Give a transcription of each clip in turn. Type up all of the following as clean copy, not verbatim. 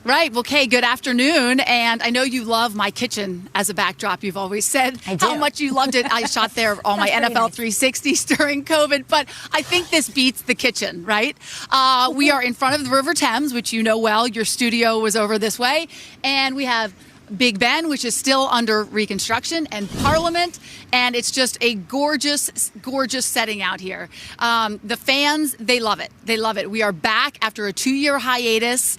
Right. Well, Kay, good afternoon. And I know you love my kitchen as a backdrop. You've always said how much you loved it. I shot there all my NFL 360s during COVID. But I think this beats the kitchen, right? We are in front of the River Thames, which you know well. Your studio was over this way. And we have Big Ben, which is still under reconstruction, and Parliament, and it's just a gorgeous, gorgeous setting out here. The fans, they love it. They love it. We are back after a 2-year hiatus.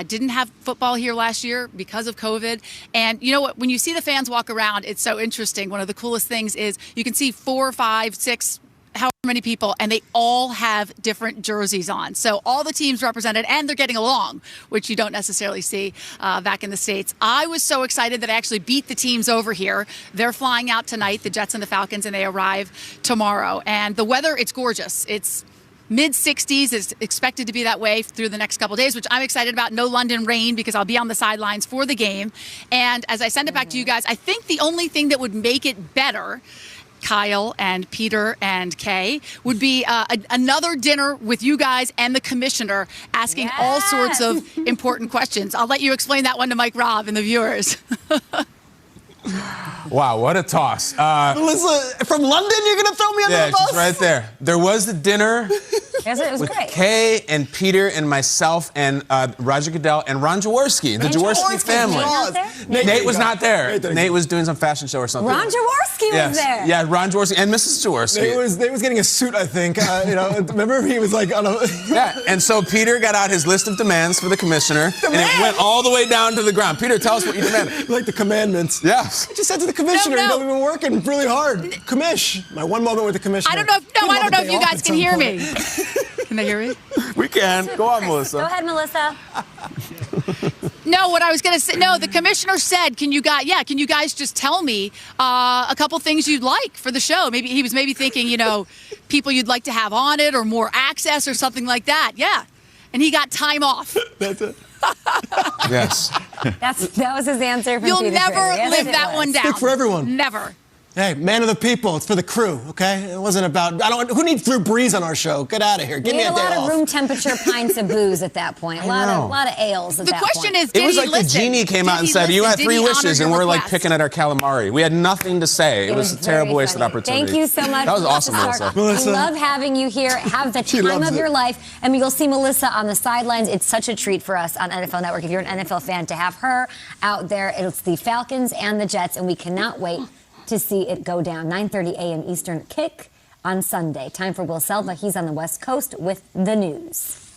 Didn't have football here last year because of COVID. And you know what? When you see the fans walk around, it's so interesting. One of the coolest things is you can see 4, 5, 6, however many people, and they all have different jerseys on. So all the teams represented, and they're getting along, which you don't necessarily see back in the States. I was so excited that I actually beat the teams over here. They're flying out tonight, the Jets and the Falcons, and they arrive tomorrow. And the weather, it's gorgeous. It's mid-60s. It's expected to be that way through the next couple of days, which I'm excited about. No London rain because I'll be on the sidelines for the game. And as I send it back to you guys, I think the only thing that would make it better, Kyle and Peter and Kay, would be another dinner with you guys and the commissioner asking all sorts of important questions. I'll let you explain that one to Mike Robb and the viewers. Wow, what a toss. Melissa, from London, you're going to throw me under the bus? Yeah, she's right there. There was the dinner it was with great. Kay and Peter and myself and Roger Goodell and Ron Jaworski, the Jaworski family. Nate was not there. Nate was doing some fashion show or something. Ron Jaworski was there. Yeah, Ron Jaworski and Mrs. Jaworski. Nate was getting a suit, I think. Remember he was like on a... Yeah, and so Peter got out his list of demands for the commissioner, and it went all the way down to the ground. Peter, tell us what you demanded. Like the commandments. Yeah. I just said to the commissioner, you know, we've been working really hard. Commish. My one moment with the commissioner. I don't know if you guys can hear me. Can they hear me? We can. Go on, Melissa. Go ahead, Melissa. No, what I was going to say, no, the commissioner said, can you guys just tell me a couple things you'd like for the show? Maybe he was thinking, you know, people you'd like to have on it or more access or something like that. Yeah. And he got time off. That's it. Yes. That was his answer. From You'll Peter never Tracy. live that one down. Speak for everyone. Never. Hey, man of the people. It's for the crew, okay? It wasn't about... Who needs Drew Brees on our show? Get out of here. Give me a day off. We had a lot of room temperature pints of booze at that point. A lot of ales at that point. The question is, did it was like he listen? the genie came out and said, you had 3 wishes, and we're like picking at our calamari. We had nothing to say. It was a terrible wasted opportunity. Thank you so much. That was awesome, Melissa. I love having you here. Have the time of your life. And you'll see Melissa on the sidelines. It's such a treat for us on NFL Network. If you're an NFL fan, to have her out there. It's the Falcons and the Jets, and we cannot wait to see it go down. 9:30 a.m. Eastern kick on Sunday. Time for Will Selva. He's on the West Coast with the news.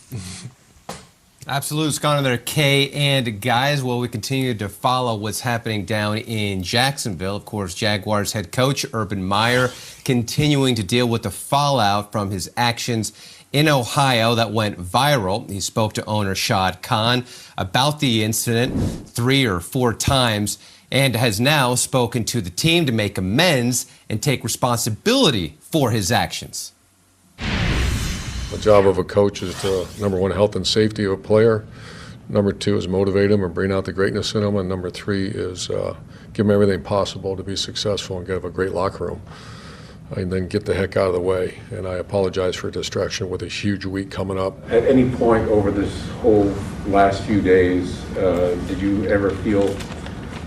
Absolutely. It's gone on there, Kay and guys. Well, we continue to follow what's happening down in Jacksonville. Of course, Jaguars head coach Urban Meyer continuing to deal with the fallout from his actions in Ohio that went viral. He spoke to owner Shad Khan about the incident 3 or 4 times and has now spoken to the team to make amends and take responsibility for his actions. The job of a coach is to, number 1, health and safety of a player. Number 2 is motivate him and bring out the greatness in him. And number 3 is give him everything possible to be successful and get a great locker room. And then get the heck out of the way. And I apologize for distraction with a huge week coming up. At any point over this whole last few days, did you ever feel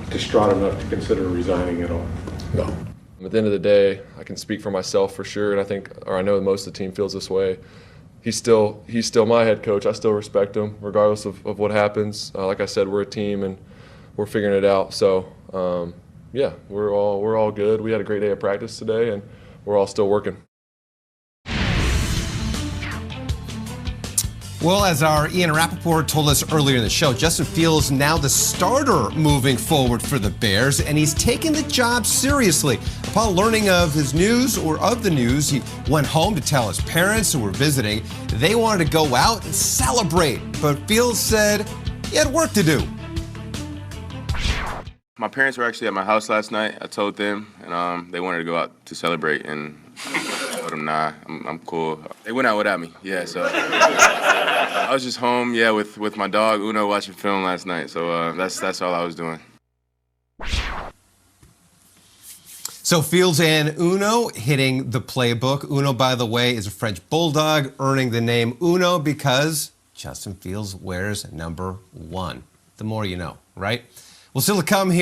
distraught enough to consider resigning at all? No. At the end of the day, I can speak for myself for sure, and I know most of the team feels this way. He's still my head coach. I still respect him, regardless of what happens. Like I said, we're a team and we're figuring it out. So, yeah, we're all good. We had a great day of practice today, and we're all still working. Well, as our Ian Rappaport told us earlier in the show, Justin Fields now the starter moving forward for the Bears, and he's taking the job seriously. Upon learning of the news, he went home to tell his parents who were visiting they wanted to go out and celebrate, but Fields said he had work to do. My parents were actually at my house last night. I told them, and they wanted to go out to celebrate, and I told them, nah, I'm cool. They went out without me, yeah, so. I was just home, yeah, with my dog, Uno, watching film last night, so that's all I was doing. So Fields and Uno hitting the playbook. Uno, by the way, is a French bulldog, earning the name Uno because Justin Fields wears number 1. the more you know, right? Well, still to come here.